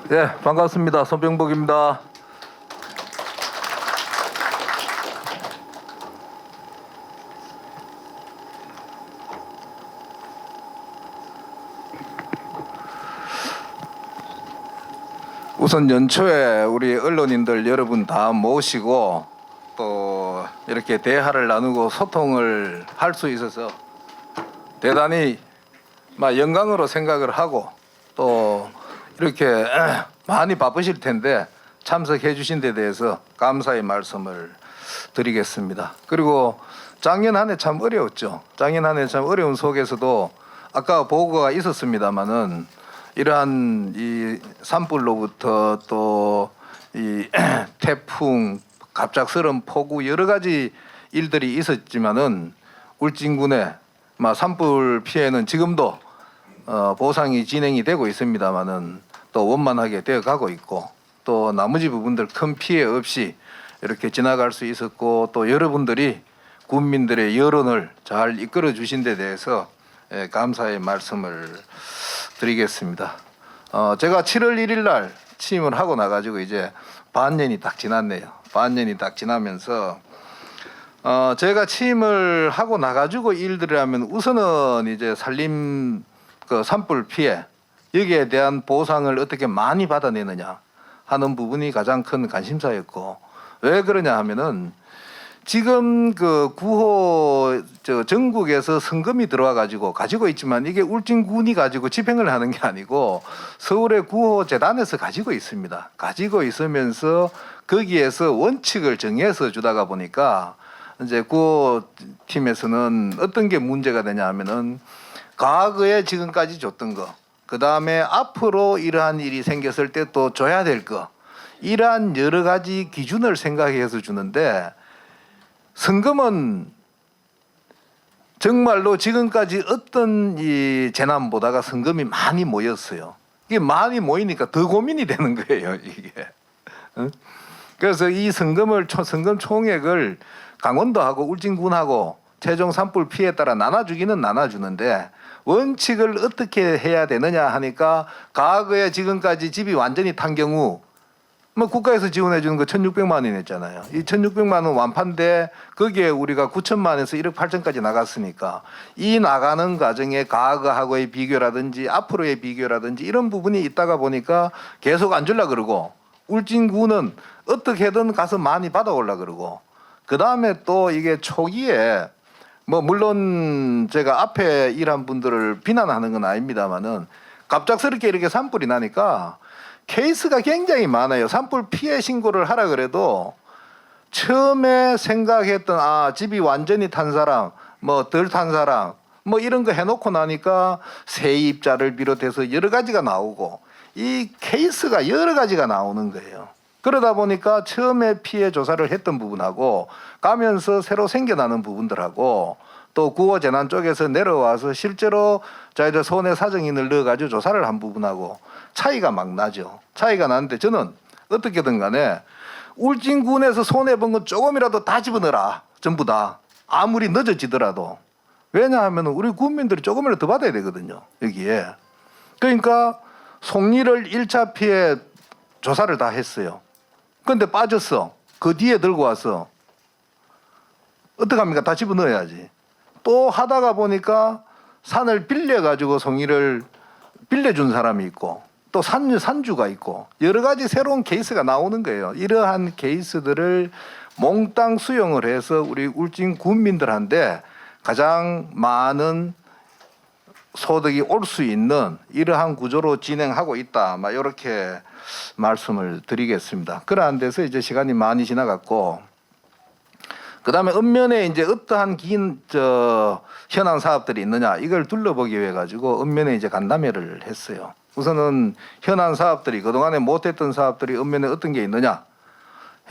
네, 반갑습니다. 손병복입니다. 우선 연초에 우리 언론인들 여러분 다 모시고 또 이렇게 대화를 나누고 소통을 할 수 있어서 대단히 영광으로 생각을 하고 또 이렇게 많이 바쁘실 텐데 참석해 주신 데 대해서 감사의 말씀을 드리겠습니다. 그리고 작년 한 해 참 어려웠죠. 작년 한 해 참 어려운 속에서도 아까 보고가 있었습니다마는 이러한 이 산불로부터 또 이 태풍, 갑작스러운 폭우 여러 가지 일들이 있었지만은 울진군의 산불 피해는 지금도 보상이 진행이 되고 있습니다마는 또 원만하게 되어 가고 있고 또 나머지 부분들 큰 피해 없이 이렇게 지나갈 수 있었고 또 여러분들이 국민들의 여론을 잘 이끌어 주신 데 대해서 감사의 말씀을 드리겠습니다. 제가 7월 1일 날 취임을 하고 나가지고 이제 반년이 딱 지났네요. 반년이 딱 지나면서 제가 취임을 하고 나가지고 일들이라면 우선은 이제 산림 산불 피해 여기에 대한 보상을 어떻게 많이 받아내느냐 하는 부분이 가장 큰 관심사였고 왜 그러냐 하면은 지금 구호 전국에서 성금이 들어와 가지고 있지만 이게 울진군이 가지고 집행을 하는 게 아니고 서울의 구호 재단에서 가지고 있습니다. 가지고 있으면서 거기에서 원칙을 정해서 주다가 보니까 이제 구호 팀에서는 어떤 게 문제가 되냐 하면은 과거에 지금까지 줬던 거, 그 다음에 앞으로 이러한 일이 생겼을 때 또 줘야 될 거, 이러한 여러 가지 기준을 생각해서 주는데 성금은 정말로 지금까지 어떤 이 재난보다가 성금이 많이 모였어요. 이게 많이 모이니까 더 고민이 되는 거예요, 이게. 그래서 이 성금 총액을 강원도하고 울진군하고 최종 산불 피해에 따라 나눠주기는 나눠주는데 원칙을 어떻게 해야 되느냐 하니까 과거에 지금까지 집이 완전히 탄 경우 국가에서 지원해 주는 거 1,600만 원이었잖아요. 이 1,600만 원 완판돼 거기에 우리가 9천만 원에서 1억 8천까지 나갔으니까 이 나가는 과정에 과거하고의 비교라든지 앞으로의 비교라든지 이런 부분이 있다가 보니까 계속 안 줄라 그러고 울진군은 어떻게든 가서 많이 받아올라 그러고 그 다음에 또 이게 초기에 물론 제가 앞에 일한 분들을 비난하는 건 아닙니다만은 갑작스럽게 이렇게 산불이 나니까 케이스가 굉장히 많아요. 산불 피해 신고를 하라 그래도 처음에 생각했던 집이 완전히 탄 사람, 덜 탄 사람, 이런 거 해놓고 나니까 세입자를 비롯해서 여러 가지가 나오고 이 케이스가 여러 가지가 나오는 거예요. 그러다 보니까 처음에 피해 조사를 했던 부분하고 가면서 새로 생겨나는 부분들하고 또 구호재난 쪽에서 내려와서 실제로 저희들 손해 사정인을 넣어가지고 조사를 한 부분하고 차이가 막 나죠. 차이가 나는데 저는 어떻게든 간에 울진군에서 손해본 건 조금이라도 다 집어넣어라. 전부 다. 아무리 늦어지더라도. 왜냐하면 우리 국민들이 조금이라도 더 받아야 되거든요. 여기에. 그러니까 송리를 1차 피해 조사를 다 했어요. 그런데 빠졌어. 그 뒤에 들고 와서 어떡합니까? 다 집어넣어야지. 또 하다가 보니까 산을 빌려가지고 송이를 빌려준 사람이 있고 또 산주가 있고 여러 가지 새로운 케이스가 나오는 거예요. 이러한 케이스들을 몽땅 수용을 해서 우리 울진 군민들한테 가장 많은 소득이 올 수 있는 이러한 구조로 진행하고 있다. 이렇게 말씀을 드리겠습니다. 그러한 데서 이제 시간이 많이 지나갔고 그 다음에 읍면에 이제 어떠한 현안 사업들이 있느냐 이걸 둘러보기 위해 가지고 읍면에 이제 간담회를 했어요. 우선은 현안 사업들이 그동안에 못했던 사업들이 읍면에 어떤 게 있느냐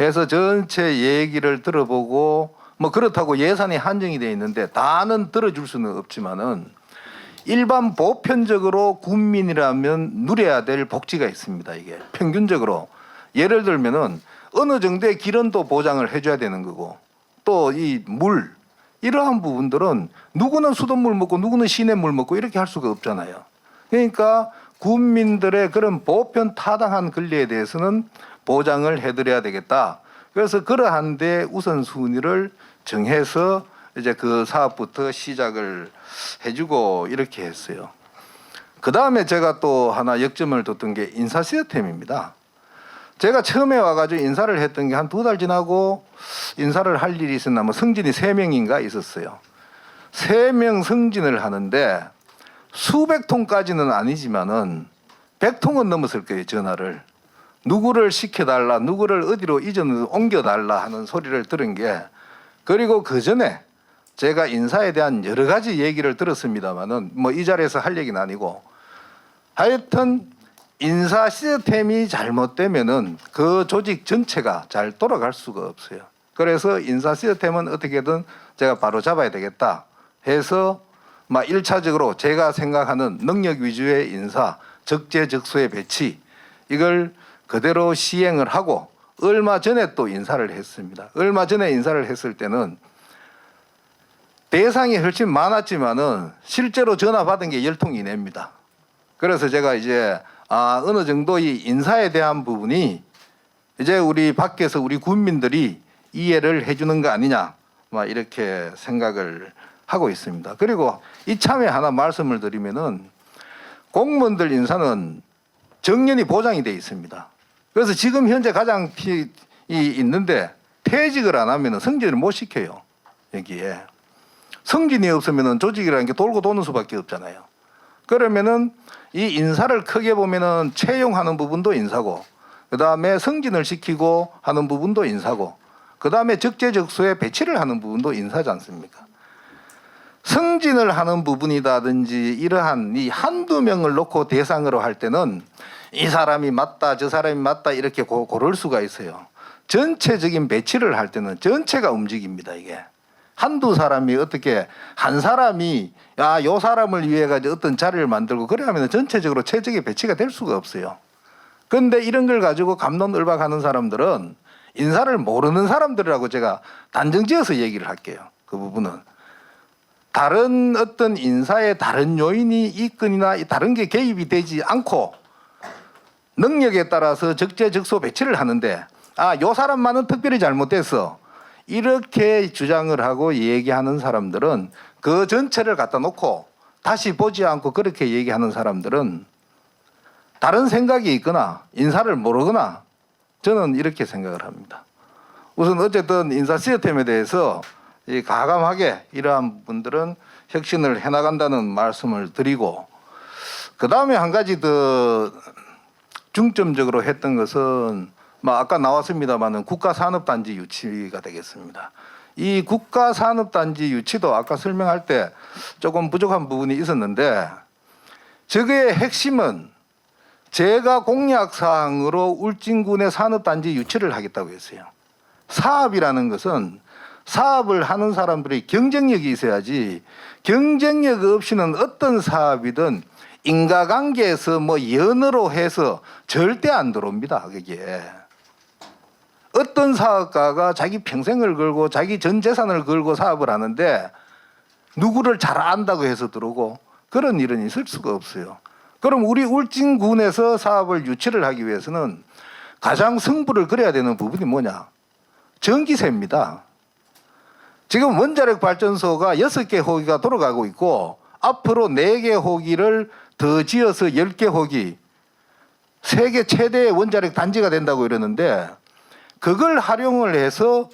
해서 전체 얘기를 들어보고 그렇다고 예산이 한정이 돼 있는데 다는 들어줄 수는 없지만은 일반 보편적으로 국민이라면 누려야 될 복지가 있습니다. 이게 평균적으로 예를 들면은 어느 정도의 기른도 보장을 해줘야 되는 거고 또 이 물 이러한 부분들은 누구는 수돗물 먹고 누구는 시냇물 먹고 이렇게 할 수가 없잖아요. 그러니까 국민들의 그런 보편 타당한 권리에 대해서는 보장을 해드려야 되겠다. 그래서 그러한데 우선순위를 정해서 이제 그 사업부터 시작을 해주고 이렇게 했어요. 그 다음에 제가 또 하나 역점을 뒀던 게 인사 시스템입니다. 제가 처음에 와가지고 인사를 했던 게 한 2달 지나고 인사를 할 일이 있었나 뭐 승진이 3명인가 있었어요. 3명 승진을 하는데 수백 통까지는 아니지만은 100통은 넘었을 거예요. 전화를. 누구를 시켜달라, 누구를 어디로 이전으로 옮겨달라 하는 소리를 들은 게, 그리고 그 전에 제가 인사에 대한 여러 가지 얘기를 들었습니다만은 뭐 이 자리에서 할 얘기는 아니고, 하여튼 인사 시스템이 잘못되면은 그 조직 전체가 잘 돌아갈 수가 없어요. 그래서 인사 시스템은 어떻게든 제가 바로 잡아야 되겠다 해서 막 1차적으로 제가 생각하는 능력 위주의 인사, 적재적소의 배치, 이걸 그대로 시행을 하고 얼마 전에 또 인사를 했습니다. 얼마 전에 인사를 했을 때는 대상이 훨씬 많았지만은 실제로 전화 받은 게 10통 이내입니다. 그래서 제가 이제 어느 정도 이 인사에 대한 부분이 이제 우리 밖에서 우리 국민들이 이해를 해주는 거 아니냐, 막 이렇게 생각을 하고 있습니다. 그리고 이참에 하나 말씀을 드리면은 공무원들 인사는 정년이 보장이 돼 있습니다. 그래서 지금 현재 가장 있는데 퇴직을 안 하면은 승진을 못 시켜요. 여기에 승진이 없으면은 조직이라는 게 돌고 도는 수밖에 없잖아요. 그러면은 이 인사를 크게 보면은 채용하는 부분도 인사고, 그 다음에 승진을 시키고 하는 부분도 인사고, 그 다음에 적재적소에 배치를 하는 부분도 인사지 않습니까? 승진을 하는 부분이라든지 이러한 이 한두 명을 놓고 대상으로 할 때는 이 사람이 맞다, 저 사람이 맞다 이렇게 고를 수가 있어요. 전체적인 배치를 할 때는 전체가 움직입니다. 이게 한두 사람이 어떻게 한 사람이 요 사람을 위해 가지고 어떤 자리를 만들고 그래 하면 전체적으로 최적의 배치가 될 수가 없어요. 그런데 이런 걸 가지고 갑론을박하는 사람들은 인사를 모르는 사람들이라고 제가 단정지어서 얘기를 할게요. 그 부분은 다른 어떤 인사의 다른 요인이 있거나 다른 게 개입이 되지 않고 능력에 따라서 적재적소 배치를 하는데 요 사람만은 특별히 잘못됐어 이렇게 주장을 하고 얘기하는 사람들은, 그 전체를 갖다 놓고 다시 보지 않고 그렇게 얘기하는 사람들은 다른 생각이 있거나 인사를 모르거나, 저는 이렇게 생각을 합니다. 우선 어쨌든 인사 시스템에 대해서 가감하게 이러한 분들은 혁신을 해나간다는 말씀을 드리고, 그 다음에 한 가지 더 중점적으로 했던 것은 아까 나왔습니다마는 국가산업단지 유치가 되겠습니다. 이 국가산업단지 유치도 아까 설명할 때 조금 부족한 부분이 있었는데, 저거의 핵심은 제가 공약사항으로 울진군의 산업단지 유치를 하겠다고 했어요. 사업이라는 것은 사업을 하는 사람들이 경쟁력이 있어야지, 경쟁력 없이는 어떤 사업이든 인과관계에서 연으로 해서 절대 안 들어옵니다. 그게 어떤 사업가가 자기 평생을 걸고 자기 전 재산을 걸고 사업을 하는데 누구를 잘 안다고 해서 들어오고 그런 일은 있을 수가 없어요. 그럼 우리 울진군에서 사업을 유치를 하기 위해서는 가장 승부를 걸어야 되는 부분이 뭐냐? 전기세입니다. 지금 원자력 발전소가 6개 호기가 돌아가고 있고 앞으로 4개 호기를 더 지어서 10개 호기, 세계 최대의 원자력 단지가 된다고 이러는데, 그걸 활용을 해서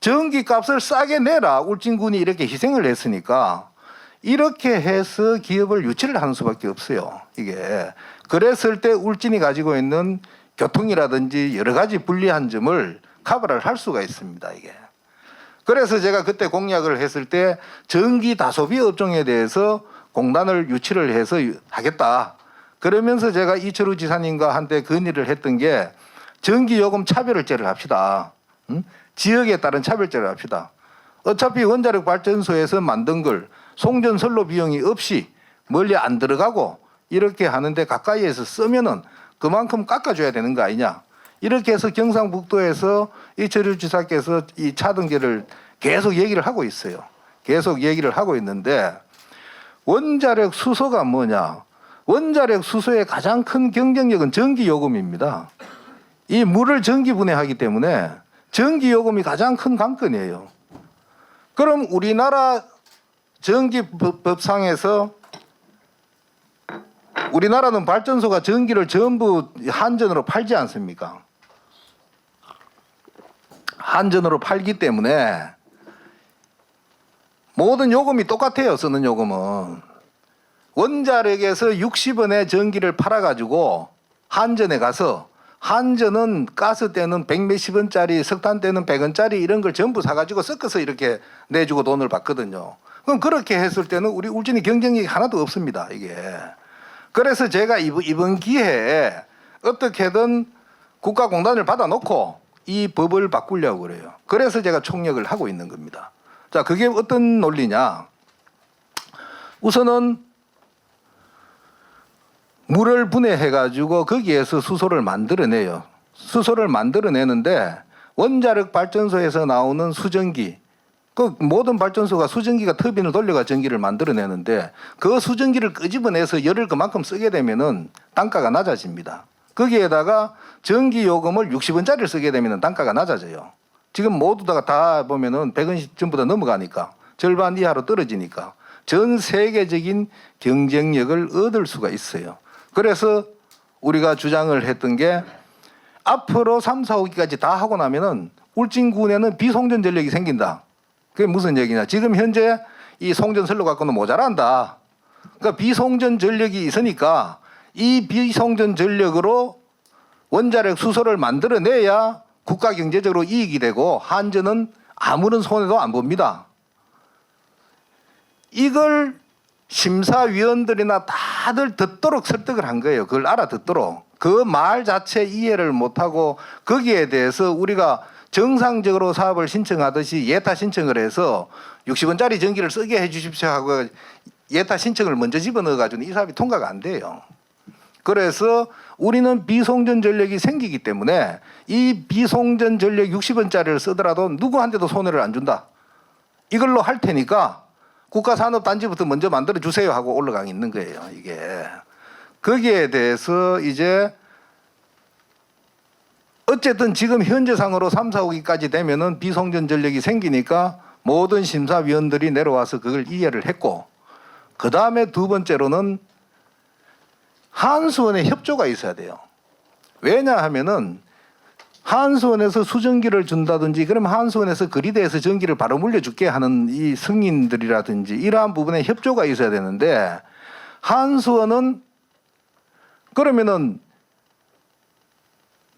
전기값을 싸게 내라. 울진군이 이렇게 희생을 했으니까 이렇게 해서 기업을 유치를 하는 수밖에 없어요. 이게 그랬을 때 울진이 가지고 있는 교통이라든지 여러 가지 불리한 점을 커버를 할 수가 있습니다. 이게 그래서 제가 그때 공약을 했을 때 전기 다소비 업종에 대해서 공단을 유치를 해서 하겠다. 그러면서 제가 이철우 지사님과 한때 건의를 했던 게 전기요금 차별제를 합시다. 지역에 따른 차별제를 합시다. 어차피 원자력 발전소에서 만든 걸 송전선로 비용이 없이 멀리 안 들어가고 이렇게 하는데 가까이에서 쓰면은 그만큼 깎아줘야 되는 거 아니냐. 이렇게 해서 경상북도에서 이철우 지사께서 이 차등제를 계속 얘기를 하고 있어요. 계속 얘기를 하고 있는데, 원자력 수소가 뭐냐? 원자력 수소의 가장 큰 경쟁력은 전기 요금입니다. 이 물을 전기 분해하기 때문에 전기 요금이 가장 큰 관건이에요. 그럼 우리나라 전기법상에서 우리나라는 발전소가 전기를 전부 한전으로 팔지 않습니까? 한전으로 팔기 때문에 모든 요금이 똑같아요. 쓰는 요금은. 원자력에서 60원에 전기를 팔아가지고 한전에 가서 한전은 가스 때는 100몇십 원짜리, 석탄 때는 100원짜리 이런 걸 전부 사가지고 섞어서 이렇게 내주고 돈을 받거든요. 그럼 그렇게 했을 때는 우리 울진이 경쟁력이 하나도 없습니다. 이게. 그래서 제가 이번 기회에 어떻게든 국가공단을 받아놓고 이 법을 바꾸려고 그래요. 그래서 제가 총력을 하고 있는 겁니다. 자, 그게 어떤 논리냐? 우선은 물을 분해해가지고 거기에서 수소를 만들어내요. 수소를 만들어내는데 원자력 발전소에서 나오는 수전기, 그 모든 발전소가 수전기가 터빈을 돌려가 전기를 만들어내는데 그 수전기를 끄집어내서 열을 그만큼 쓰게 되면은 단가가 낮아집니다. 거기에다가 전기 요금을 60원짜리를 쓰게 되면 단가가 낮아져요. 지금 모두 다 보면은 100원씩 전부 다 넘어가니까 절반 이하로 떨어지니까 전 세계적인 경쟁력을 얻을 수가 있어요. 그래서 우리가 주장을 했던 게 앞으로 3, 4, 5기까지 다 하고 나면은 울진군에는 비송전 전력이 생긴다. 그게 무슨 얘기냐? 지금 현재 이 송전 선로 갖고는 모자란다. 그러니까 비송전 전력이 있으니까 이 비송전 전력으로 원자력 수소를 만들어내야 국가 경제적으로 이익이 되고 한전은 아무런 손해도 안 봅니다. 이걸 심사위원들이나 다들 듣도록 설득을 한 거예요. 그걸 알아듣도록. 그 말 자체 이해를 못하고 거기에 대해서 우리가 정상적으로 사업을 신청하듯이 예타 신청을 해서 60원짜리 전기를 쓰게 해 주십시오 하고 예타 신청을 먼저 집어넣어가지고 이 사업이 통과가 안 돼요. 그래서 우리는 비송전 전력이 생기기 때문에 이 비송전 전력 60원짜리를 쓰더라도 누구한테도 손해를 안 준다. 이걸로 할 테니까 국가산업단지부터 먼저 만들어 주세요 하고 올라가 있는 거예요. 이게. 거기에 대해서 이제 어쨌든 지금 현재상으로 3, 4, 5기까지 되면은 비송전 전력이 생기니까 모든 심사위원들이 내려와서 그걸 이해를 했고 그 다음에 두 번째로는 한수원의 협조가 있어야 돼요. 왜냐하면은 한수원에서 수전기를 준다든지 그러면 한수원에서 그리드에서 전기를 바로 물려줄게 하는 이 승인들이라든지 이러한 부분에 협조가 있어야 되는데 한수원은 그러면은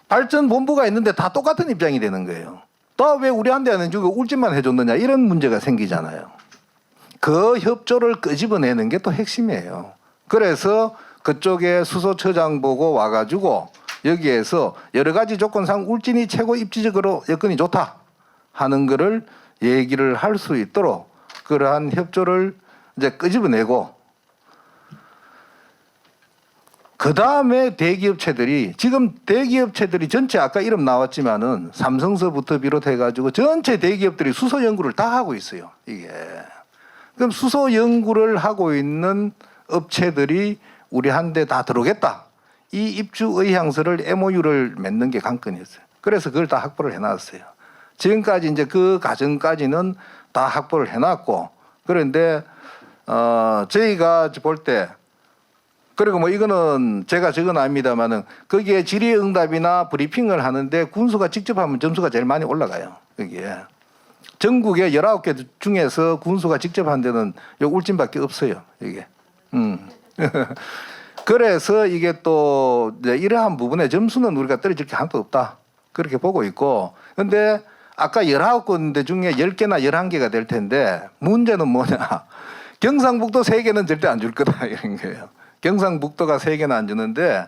발전본부가 있는데 다 똑같은 입장이 되는 거예요. 또 왜 우리한테 안 해주고 울진만 해줬느냐 이런 문제가 생기잖아요. 그 협조를 끄집어내는 게 또 핵심이에요. 그래서 그쪽에 수소처장 보고 와가지고 여기에서 여러 가지 조건상 울진이 최고 입지적으로 여건이 좋다 하는 거를 얘기를 할 수 있도록 그러한 협조를 이제 끄집어내고 그 다음에 대기업체들이 지금 대기업체들이 전체 아까 이름 나왔지만은 삼성서부터 비롯해가지고 전체 대기업들이 수소 연구를 다 하고 있어요. 이게 그럼 수소 연구를 하고 있는 업체들이 우리한테 다 들어오겠다. 이 입주 의향서를 MOU를 맺는 게 관건이었어요. 그래서 그걸 다 확보를 해놨어요. 지금까지 이제 그 과정까지는 다 확보를 해놨고 그런데 저희가 볼 때 그리고 뭐 이거는 제가 적은 아닙니다만은 거기에 질의응답이나 브리핑을 하는데 군수가 직접 하면 점수가 제일 많이 올라가요. 여기에 전국에 19개 중에서 군수가 직접 한 데는 요 울진밖에 없어요. 이게. 그래서 이게 또 이러한 부분에 점수는 우리가 떨어질 게 하나도 없다. 그렇게 보고 있고. 근데 아까 19군데 중에 10개나 11개가 될 텐데 문제는 뭐냐. 경상북도 3개는 절대 안 줄 거다. 이런 거예요. 경상북도가 3개는 안 주는데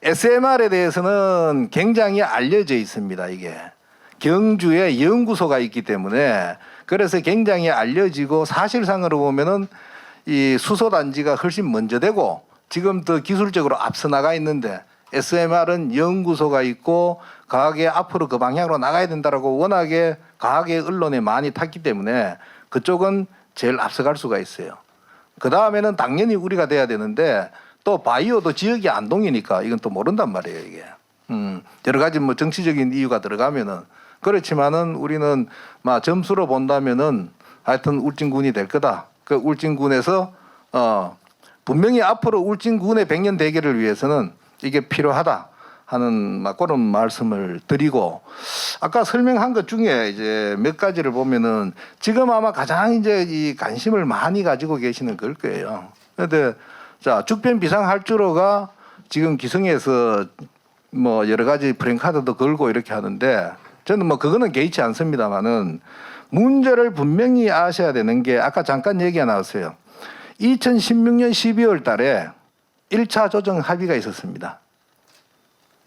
SMR에 대해서는 굉장히 알려져 있습니다. 이게. 경주에 연구소가 있기 때문에 그래서 굉장히 알려지고 사실상으로 보면은 이 수소단지가 훨씬 먼저 되고 지금 더 기술적으로 앞서 나가 있는데 SMR은 연구소가 있고 과학에 앞으로 그 방향으로 나가야 된다라고 워낙에 과학의 언론에 많이 탔기 때문에 그쪽은 제일 앞서갈 수가 있어요. 그 다음에는 당연히 우리가 돼야 되는데 또 바이오도 지역이 안동이니까 이건 또 모른단 말이에요, 이게. 여러 가지 뭐 정치적인 이유가 들어가면은 그렇지만은 우리는 막 점수로 본다면은 하여튼 울진군이 될 거다. 그 울진군에서 분명히 앞으로 울진군의 100년 대계를 위해서는 이게 필요하다 하는 막 그런 말씀을 드리고, 아까 설명한 것 중에 이제 몇 가지를 보면은 지금 아마 가장 이제 이 관심을 많이 가지고 계시는 걸 거예요. 그런데 자, 죽변 비상할주로가 지금 기성에서 뭐 여러 가지 프랭카드도 걸고 이렇게 하는데, 저는 뭐 그거는 개의치 않습니다만은 문제를 분명히 아셔야 되는 게, 아까 잠깐 얘기가 나왔어요. 2016년 12월 달에 1차 조정 합의가 있었습니다.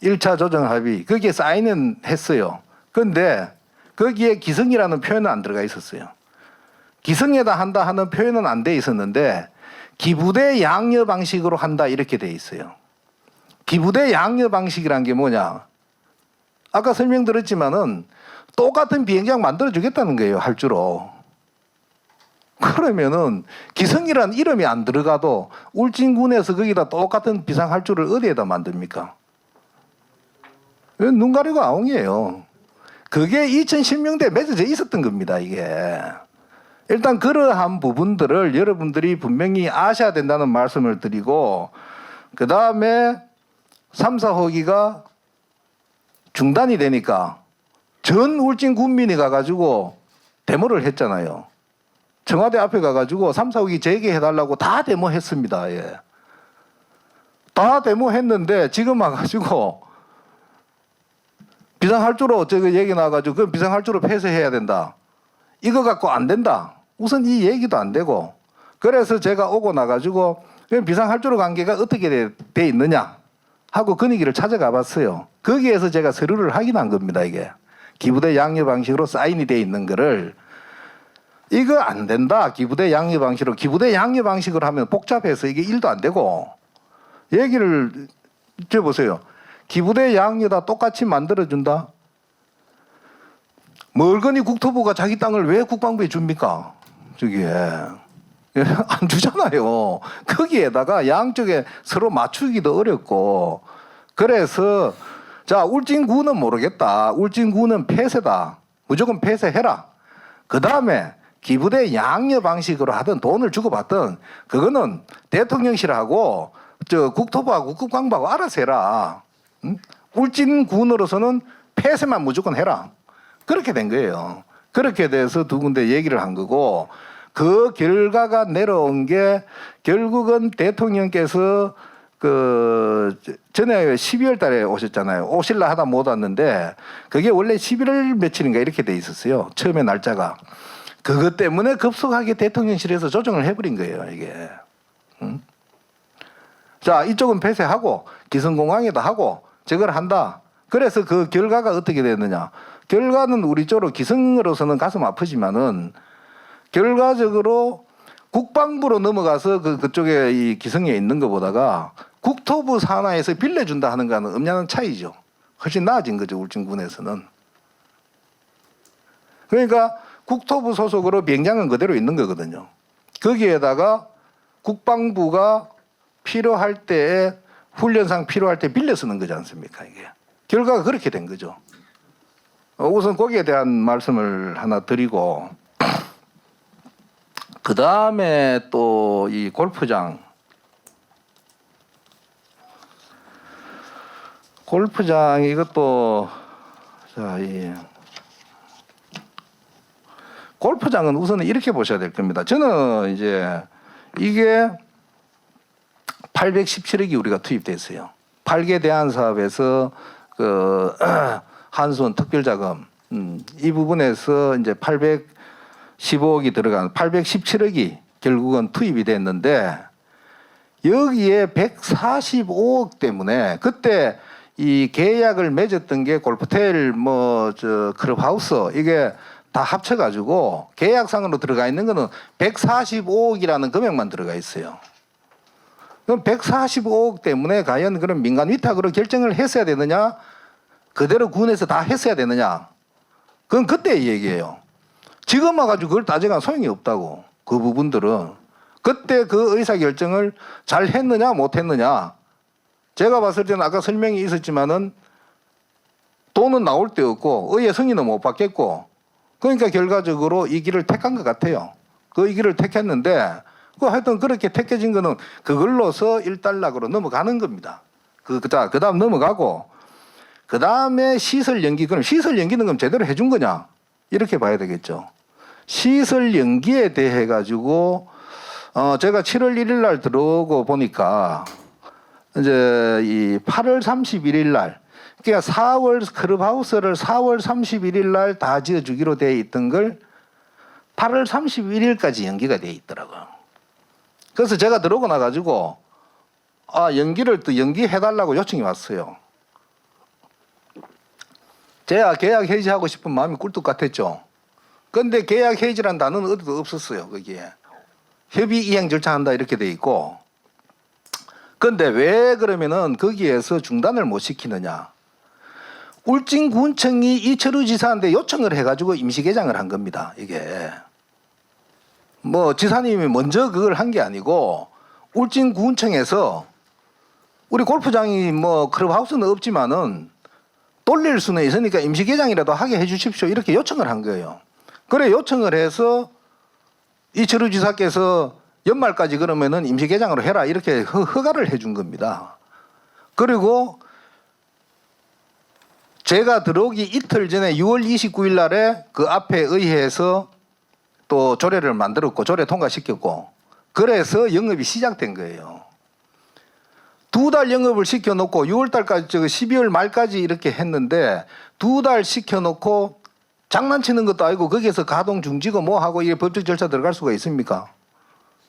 1차 조정 합의. 거기에 사인은 했어요. 그런데 거기에 기성이라는 표현은 안 들어가 있었어요. 기성에다 한다 하는 표현은 안 돼 있었는데 기부대 양여 방식으로 한다 이렇게 돼 있어요. 기부대 양여 방식이란 게 뭐냐? 아까 설명드렸지만은 똑같은 비행장 만들어 주겠다는 거예요, 할주로. 그러면은 기성이라는 이름이 안 들어가도 울진군에서 거기다 똑같은 비상할주를 어디에다 만듭니까? 눈 가리고 아웅이에요. 그게 2016년대에 맺어져 있었던 겁니다, 이게. 일단 그러한 부분들을 여러분들이 분명히 아셔야 된다는 말씀을 드리고, 그 다음에 3, 4호기가 중단이 되니까 전 울진 군민이 가가지고 데모를 했잖아요. 청와대 앞에 가가지고 3, 4호기 재개해달라고 다 데모했습니다. 예. 다 데모했는데 지금 와가지고 비상할주로 저거 얘기 나와가지고 그 비상할주로 폐쇄해야 된다. 이거 갖고 안 된다. 우선 이 얘기도 안 되고, 그래서 제가 오고 나가지고 비상할주로 관계가 어떻게 돼 있느냐 하고 건의기를 찾아가 봤어요. 거기에서 제가 서류를 확인한 겁니다. 이게 기부대 양여 방식으로 사인이 돼 있는 거를, 이거 안 된다. 기부대 양여 방식으로. 기부대 양여 방식으로 하면 복잡해서 이게 일도 안 되고, 얘기를 줘보세요. 기부대 양여다 똑같이 만들어준다. 멀거니 국토부가 자기 땅을 왜 국방부에 줍니까? 저기에 안 주잖아요. 거기에다가 양쪽에 서로 맞추기도 어렵고, 그래서 자, 울진군은 모르겠다. 울진군은 폐쇄다. 무조건 폐쇄해라. 그 다음에 기부대 양여 방식으로 하든 돈을 주고받든 그거는 대통령실하고 저 국토부하고 국방부하고 알아서 해라. 응? 울진군으로서는 폐쇄만 무조건 해라. 그렇게 된 거예요. 그렇게 돼서 두 군데 얘기를 한 거고, 그 결과가 내려온 게 결국은 대통령께서 그 전에 12월 달에 오셨잖아요. 오실라 하다 못 왔는데 그게 원래 11월 며칠인가 이렇게 돼 있었어요. 처음에 날짜가. 그것 때문에 급속하게 대통령실에서 조정을 해버린 거예요, 이게. 응? 자, 이쪽은 폐쇄하고 기성공항에다 하고 저걸 한다. 그래서 그 결과가 어떻게 됐느냐? 결과는 우리 쪽으로 기성으로서는 가슴 아프지만은 결과적으로 국방부로 넘어가서 그쪽에 이 기성에 있는 것보다가 국토부 산하에서 빌려준다 하는 거는 엄연한 차이죠. 훨씬 나아진 거죠, 울진군에서는. 그러니까 국토부 소속으로 비행장은 그대로 있는 거거든요. 거기에다가 국방부가 필요할 때에 훈련상 필요할 때 빌려 쓰는 거지 않습니까, 이게. 결과가 그렇게 된 거죠. 우선 거기에 대한 말씀을 하나 드리고, 그 다음에 또 이 골프장 이것도, 자, 이 골프장은 우선 이렇게 보셔야 될 겁니다. 저는 이제 이게 817억이 우리가 투입됐어요. 8개 대안 사업에서 그 한수원 특별자금 이 부분에서 이제 815억이 들어간 817억이 결국은 투입이 됐는데, 여기에 145억 때문에 그때 이 계약을 맺었던 게 골프텔 뭐 저 클럽하우스 이게 다 합쳐가지고 계약상으로 들어가 있는 거는 145억이라는 금액만 들어가 있어요. 그럼 145억 때문에 과연 그런 민간 위탁으로 결정을 했어야 되느냐, 그대로 군에서 다 했어야 되느냐, 그건 그때의 얘기예요. 지금 와가지고 그걸 따져간 소용이 없다고. 그 부분들은 그때 그 의사결정을 잘 했느냐 못했느냐. 제가 봤을 때는 아까 설명이 있었지만은 돈은 나올 데 없고 의회 승인은 못 받겠고 그러니까 결과적으로 이 길을 택한 것 같아요. 그 이 길을 택했는데 하여튼 그렇게 택해진 거는 그걸로서 일단락으로 넘어가는 겁니다. 그다음 넘어가고 그다음에 시설 연기. 그럼 시설 연기는 그럼 제대로 해준 거냐? 이렇게 봐야 되겠죠. 시설 연기에 대해 가지고 제가 7월 1일 날 들어오고 보니까 이제 이 8월 31일 날 그러니까 클럽하우스를 4월 31일 날 다 지어주기로 돼 있던 걸 8월 31일까지 연기가 돼 있더라고요. 그래서 제가 들어오고 나가지고 연기를 또 연기해달라고 요청이 왔어요. 제가 계약 해지하고 싶은 마음이 꿀뚝 같았죠. 그런데 계약 해지란 단어는 어디도 없었어요. 거기에 협의 이행 절차한다 이렇게 돼 있고. 그런데 왜 그러면은 거기에서 중단을 못 시키느냐? 울진군청이 이철우 지사한테 요청을 해가지고 임시개장을 한 겁니다. 이게 뭐 지사님이 먼저 그걸 한 게 아니고 울진군청에서 우리 골프장이 뭐 클럽하우스는 없지만은 돌릴 수는 있으니까 임시개장이라도 하게 해주십시오 이렇게 요청을 한 거예요. 그래 요청을 해서 이철우 지사께서 연말까지 그러면은 임시개장으로 해라 이렇게 허가를 해준 겁니다. 그리고 제가 들어오기 이틀 전에 6월 29일 날에 그 앞에 의회에서 또 조례를 만들었고 조례 통과시켰고 그래서 영업이 시작된 거예요. 2달 영업을 시켜놓고 6월 달까지 12월 말까지 이렇게 했는데 2달 시켜놓고 장난치는 것도 아니고 거기에서 가동 중지고 뭐 하고 이게 법적 절차 들어갈 수가 있습니까?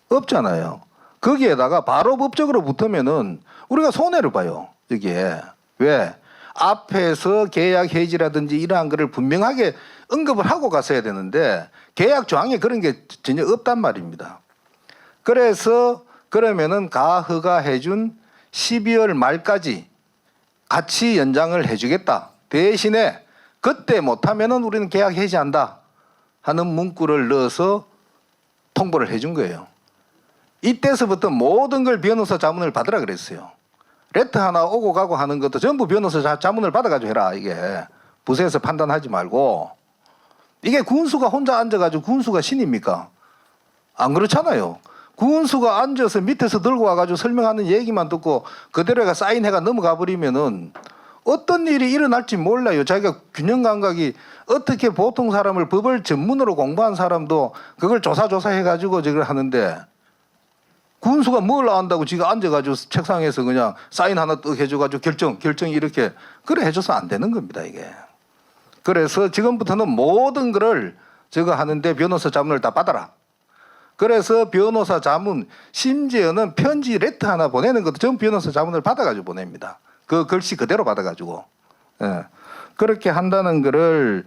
없잖아요. 거기에다가 바로 법적으로 붙으면은 우리가 손해를 봐요. 여기에. 왜? 앞에서 계약 해지라든지 이러한 거를 분명하게 언급을 하고 갔어야 되는데 계약 조항에 그런 게 전혀 없단 말입니다. 그래서 그러면은 가허가해준 12월 말까지 같이 연장을 해주겠다. 대신에 그때 못하면은 우리는 계약 해지한다 하는 문구를 넣어서 통보를 해준 거예요. 이때서부터 모든 걸 변호사 자문을 받으라 그랬어요. 레터 하나 오고 가고 하는 것도 전부 변호사 자문을 받아가지고 해라. 이게 부서에서 판단하지 말고. 이게 군수가 혼자 앉아가지고 군수가 신입니까? 안 그렇잖아요. 군수가 앉아서 밑에서 들고 와가지고 설명하는 얘기만 듣고 그대로가 사인해가 넘어가 버리면은 어떤 일이 일어날지 몰라요. 자기가 균형 감각이 어떻게 보통 사람을 법을 전문으로 공부한 사람도 그걸 조사해가지고 저걸 하는데 군수가 뭘 안다고 지가 앉아가지고 책상에서 그냥 사인 하나 딱 해줘가지고 결정 이렇게 그래 해줘서 안 되는 겁니다. 이게. 그래서 지금부터는 모든 거를 저거 하는데 변호사 자문을 다 받아라. 그래서 변호사 자문 심지어는 편지 레터 하나 보내는 것도 전 변호사 자문을 받아가지고 보냅니다. 그 글씨 그대로 받아가지고. 예. 그렇게 한다는 거를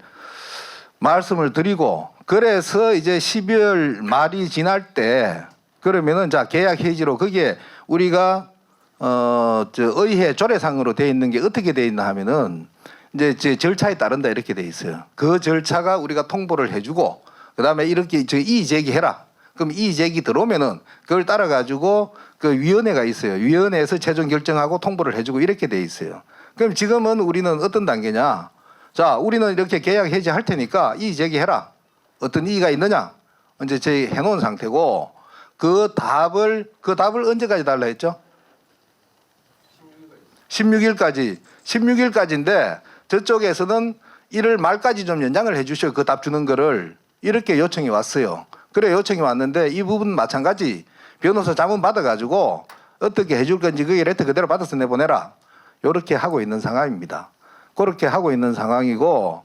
말씀을 드리고 그래서 이제 12월 말이 지날 때 그러면은 자 계약 해지로 거기에 우리가 의회 조례상으로 돼 있는 게 어떻게 돼 있나 하면은 이제 절차에 따른다 이렇게 돼 있어요. 그 절차가 우리가 통보를 해주고 그다음에 이렇게 이의 제기해라. 그럼 이의 제기 들어오면은 그걸 따라 가지고 그 위원회가 있어요. 위원회에서 최종 결정하고 통보를 해주고 이렇게 돼 있어요. 그럼 지금은 우리는 어떤 단계냐? 자, 우리는 이렇게 계약 해지할 테니까 이의 제기해라. 어떤 이의가 있느냐? 이제 저희 해놓은 상태고. 그 답을 언제까지 달라 했죠? 16일까지인데 저쪽에서는 1월 말까지 좀 연장을 해 주셔. 그 답 주는 거를 이렇게 요청이 왔어요. 그래 요청이 왔는데 이 부분 마찬가지 변호사 자문 받아가지고 어떻게 해줄 건지 그게 레터 그대로 받아서 내보내라. 이렇게 하고 있는 상황입니다. 그렇게 하고 있는 상황이고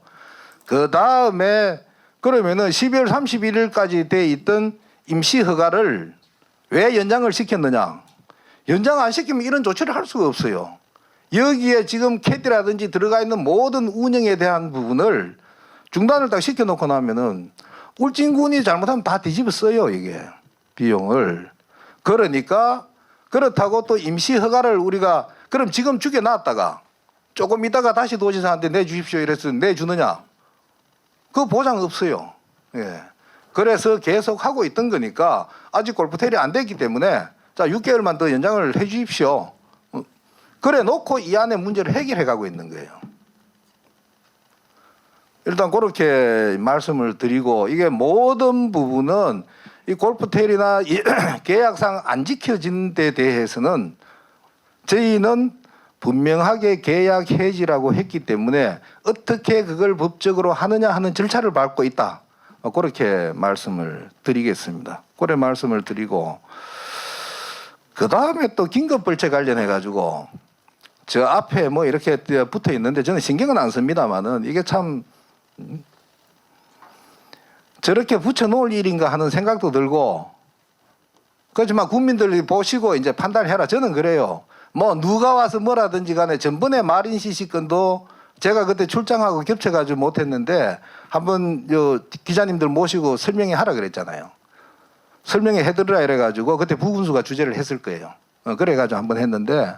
그 다음에 그러면은 12월 31일까지 돼 있던 임시 허가를 왜 연장을 시켰느냐? 연장 안 시키면 이런 조치를 할 수가 없어요. 여기에 지금 캐디라든지 들어가 있는 모든 운영에 대한 부분을 중단을 딱 시켜놓고 나면은 울진군이 잘못하면 다 뒤집어 써요. 이게 비용을. 그러니까 그렇다고 또 임시 허가를 우리가 그럼 지금 죽여놨다가 조금 있다가 다시 도지사한테 내주십시오 이래서 내주느냐? 그 보장 없어요. 예. 그래서 계속 하고 있던 거니까 아직 골프텔이 안 됐기 때문에 자 6개월만 더 연장을 해 주십시오. 그래 놓고 이 안에 문제를 해결해 가고 있는 거예요. 일단 그렇게 말씀을 드리고 이게 모든 부분은 이 골프텔이나 이 계약상 안 지켜진 데 대해서는 저희는 분명하게 계약 해지라고 했기 때문에 어떻게 그걸 법적으로 하느냐 하는 절차를 밟고 있다. 그렇게 말씀을 드리겠습니다. 그래 말씀을 드리고 그 다음에 또 긴급벌채 관련해 가지고 저 앞에 뭐 이렇게 붙어 있는데 저는 신경은 안 씁니다만은 이게 참 저렇게 붙여놓을 일인가 하는 생각도 들고 그렇지만 국민들이 보시고 이제 판단해라. 저는 그래요. 뭐 누가 와서 뭐라든지 간에 전번에 마린 씨씨 건도 제가 그때 출장하고 겹쳐가지고 못했는데 한번 기자님들 모시고 설명회 하라 그랬잖아요. 설명회 해드리라 이래가지고 그때 부군수가 주재를 했을 거예요. 그래가지고 한번 했는데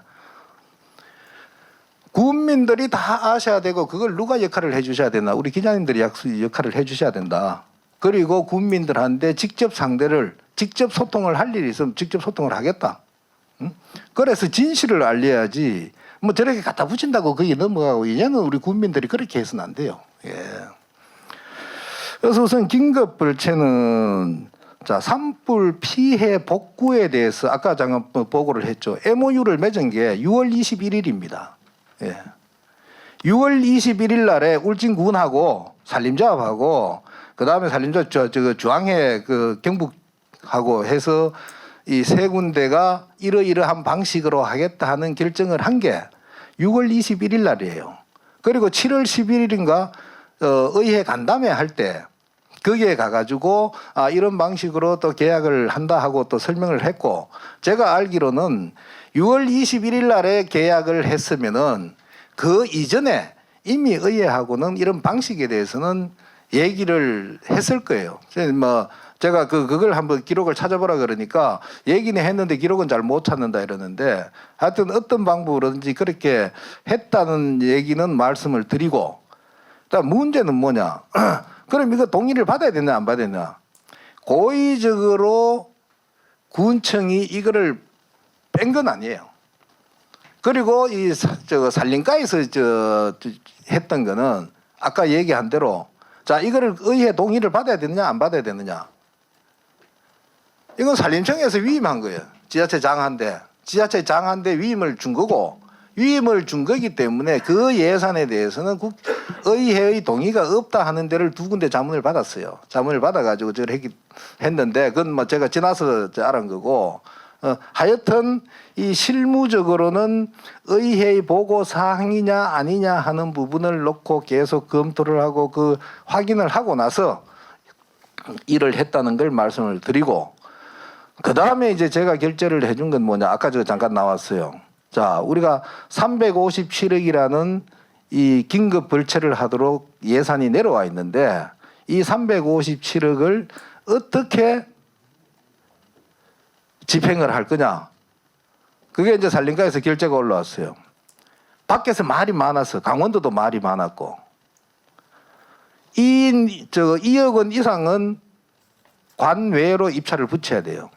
국민들이 다 아셔야 되고 그걸 누가 역할을 해주셔야 되나 우리 기자님들이 역할을 해주셔야 된다. 그리고 국민들한테 직접 상대를 직접 소통을 할 일이 있으면 직접 소통을 하겠다. 그래서 진실을 알려야지 뭐 저렇게 갖다 붙인다고 거기 넘어가고 이제는 우리 국민들이 그렇게 해서는 안 돼요. 예. 그래서 우선 긴급벌채는 자 산불 피해 복구에 대해서 아까 잠깐 보고를 했죠. MOU를 맺은 게 6월 21일입니다. 예. 6월 21일 날에 울진군하고 산림조합하고 그 다음에 산림조합 주황해 그 경북하고 해서 이 세 군데가 이러이러한 방식으로 하겠다 하는 결정을 한 게 6월 21일 날이에요. 그리고 7월 11일인가 의회 간담회 할 때 거기에 가가지고 이런 방식으로 또 계약을 한다 하고 또 설명을 했고 제가 알기로는 6월 21일 날에 계약을 했으면은 그 이전에 이미 의회하고는 이런 방식에 대해서는 얘기를 했을 거예요. 뭐 제가 그걸 한번 기록을 찾아보라 그러니까 얘기는 했는데 기록은 잘 못 찾는다 이러는데 하여튼 어떤 방법으로든지 그렇게 했다는 얘기는 말씀을 드리고 그다음 문제는 뭐냐? 그럼 이거 동의를 받아야 되냐 안 받아야 되냐? 고의적으로 군청이 이거를 뺀 건 아니에요. 그리고 이 산림가에서 했던 거는 아까 얘기한 대로 자 이거를 의회 동의를 받아야 되느냐 안 받아야 되느냐? 이건 산림청에서 위임한 거예요. 지자체 장한데 지자체 장한데 위임을 준 거고 위임을 준 거기 때문에 그 예산에 대해서는 의회의 동의가 없다 하는 데를 두 군데 자문을 받았어요. 자문을 받아가지고 저를 했는데 그건 뭐 제가 지나서 알은 거고 하여튼 이 실무적으로는 의회의 보고 사항이냐 아니냐 하는 부분을 놓고 계속 검토를 하고 그 확인을 하고 나서 일을 했다는 걸 말씀을 드리고 그 다음에 이제 제가 결재를 해준 건 뭐냐 아까 저 잠깐 나왔어요. 자 우리가 357억이라는 이 긴급 벌채를 하도록 예산이 내려와 있는데 이 357억을 어떻게 집행을 할 거냐. 그게 이제 산림가에서 결재가 올라왔어요. 밖에서 말이 많아서 강원도도 말이 많았고 2억 원 이상은 관외로 입찰을 붙여야 돼요.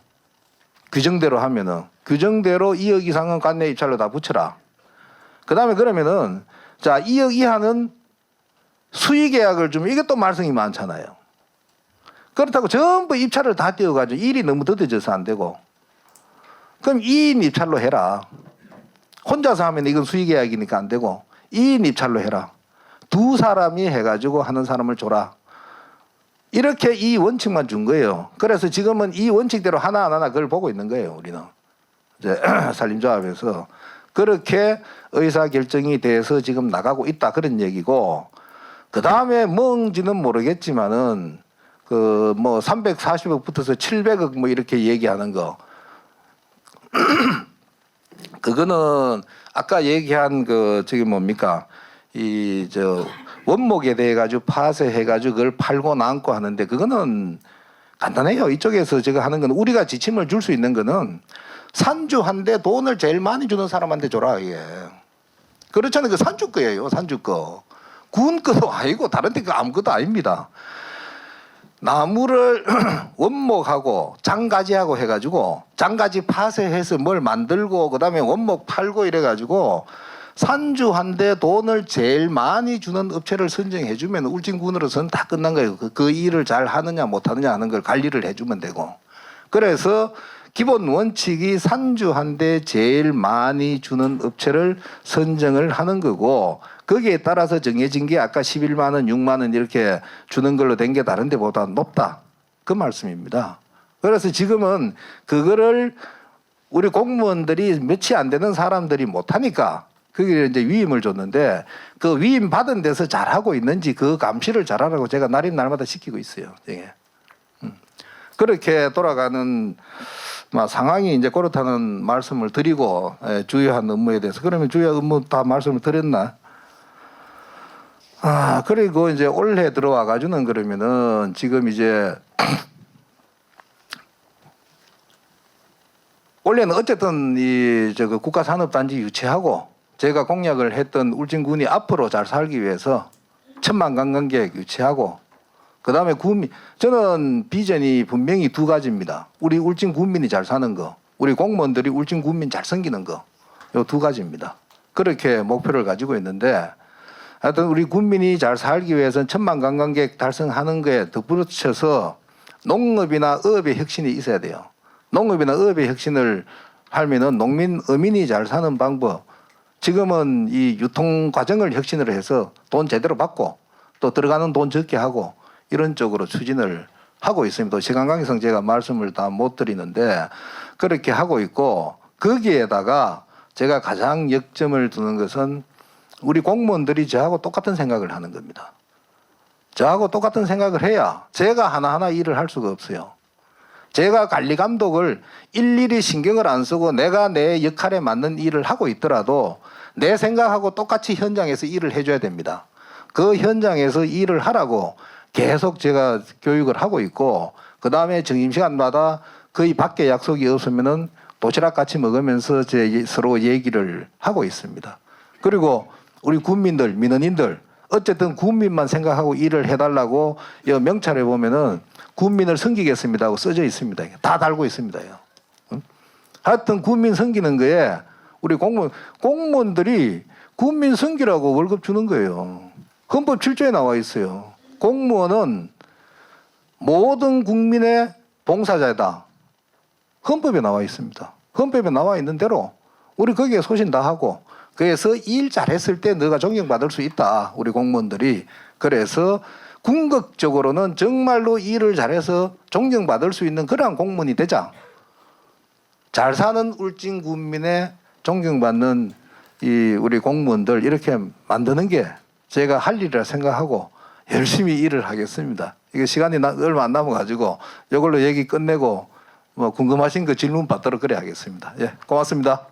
규정대로 하면은 규정대로 2억 이상은 관내 입찰로 다 붙여라. 그 다음에 그러면은 자 2억 이하는 수의계약을 주면 이게 또 말썽이 많잖아요. 그렇다고 전부 입찰을 다 띄워가지고 일이 너무 더뎌져서 안 되고 그럼 2인 입찰로 해라. 혼자서 하면 이건 수의계약이니까 안 되고 2인 입찰로 해라. 두 사람이 해가지고 하는 사람을 줘라. 이렇게 이 원칙만 준 거예요. 그래서 지금은 이 원칙대로 하나하나 그걸 보고 있는 거예요. 우리는 이제 산림조합에서 그렇게 의사결정이 돼서 지금 나가고 있다 그런 얘기고 그 다음에 뭔지는 모르겠지만은 그 뭐 340억 붙어서 700억 뭐 이렇게 얘기하는 거 그거는 아까 얘기한 그 저기 뭡니까 이 원목에 대해 가지고 파쇄해 가지고 그걸 팔고 남고 하는데 그거는 간단해요. 이쪽에서 제가 하는 건 우리가 지침을 줄 수 있는 거는 산주한데 돈을 제일 많이 주는 사람한테 줘라. 이게 그렇잖아요. 그 산주 거예요. 산주 거. 군 거도 아니고 다른 데 거 아무것도 아닙니다. 나무를 원목하고 장가지하고 해가지고 장가지 파쇄해서 뭘 만들고 그다음에 원목 팔고 이래가지고 산주한데 돈을 제일 많이 주는 업체를 선정해 주면 울진군으로서는 다 끝난 거예요. 그 일을 잘 하느냐 못 하느냐 하는 걸 관리를 해주면 되고. 그래서 기본 원칙이 산주한데 제일 많이 주는 업체를 선정을 하는 거고, 거기에 따라서 정해진 게 아까 11만 원, 6만 원 이렇게 주는 걸로 된 게 다른 데보다 높다. 그 말씀입니다. 그래서 지금은 그거를 우리 공무원들이 몇이 안 되는 사람들이 못하니까 거기에 이제 위임을 줬는데, 그 위임 받은 데서 잘하고 있는지 그 감시를 잘하라고 제가 날인 날마다 시키고 있어요. 예. 그렇게 돌아가는 상황이 이제 그렇다는 말씀을 드리고, 주요한 업무에 대해서. 그러면 주요 업무 다 말씀을 드렸나? 그리고 이제 올해 들어와 가지고는 그러면은 지금 이제 원래는 어쨌든 이 국가산업단지 유치하고 제가 공약을 했던 울진군이 앞으로 잘 살기 위해서 1000만 관광객 유치하고, 그다음에 군민, 저는 비전이 분명히 두 가지입니다. 우리 울진 군민이 잘 사는 거, 우리 공무원들이 울진 군민 잘 섬기는 거, 요 두 가지입니다. 그렇게 목표를 가지고 있는데, 하여튼 우리 군민이 잘 살기 위해서는 1000만 관광객 달성하는 거에 덧붙여서 농업이나 어업의 혁신이 있어야 돼요. 농업이나 어업의 혁신을 하면은 농민, 어민이 잘 사는 방법. 지금은 이 유통 과정을 혁신을 해서 돈 제대로 받고 또 들어가는 돈 적게 하고 이런 쪽으로 추진을 하고 있습니다. 시간 관계상 제가 말씀을 다 못 드리는데 그렇게 하고 있고, 거기에다가 제가 가장 역점을 두는 것은 우리 공무원들이 저하고 똑같은 생각을 하는 겁니다. 저하고 똑같은 생각을 해야 제가 하나하나 일을 할 수가 없어요. 제가 관리 감독을 일일이 신경을 안 쓰고 내가 내 역할에 맞는 일을 하고 있더라도 내 생각하고 똑같이 현장에서 일을 해줘야 됩니다. 그 현장에서 일을 하라고 계속 제가 교육을 하고 있고, 그 다음에 점심시간마다 거의 밖에 약속이 없으면은 도시락 같이 먹으면서 서로 얘기를 하고 있습니다. 그리고 우리 군민들, 민원인들, 어쨌든 군민만 생각하고 일을 해달라고 이 명찰에 보면은 군민을 섬기겠습니다 하고 써져 있습니다. 다 달고 있습니다. 하여튼 군민 섬기는 거에 우리 공무원들이 군민 섬기라고 월급 주는 거예요. 헌법 7조에 나와 있어요. 공무원은 모든 국민의 봉사자다. 헌법에 나와 있습니다. 헌법에 나와 있는 대로 우리 거기에 소신 다 하고, 그래서 일 잘했을 때 너가 존경받을 수 있다. 우리 공무원들이. 그래서 궁극적으로는 정말로 일을 잘해서 존경받을 수 있는 그러한 공무원이 되자. 잘 사는 울진 국민의 존경받는 이 우리 공무원들 이렇게 만드는 게 제가 할 일이라 생각하고 열심히 일을 하겠습니다. 이게 시간이 얼마 안 남아가지고 이걸로 얘기 끝내고 궁금하신 거 질문 받도록 그래 하겠습니다. 예, 고맙습니다.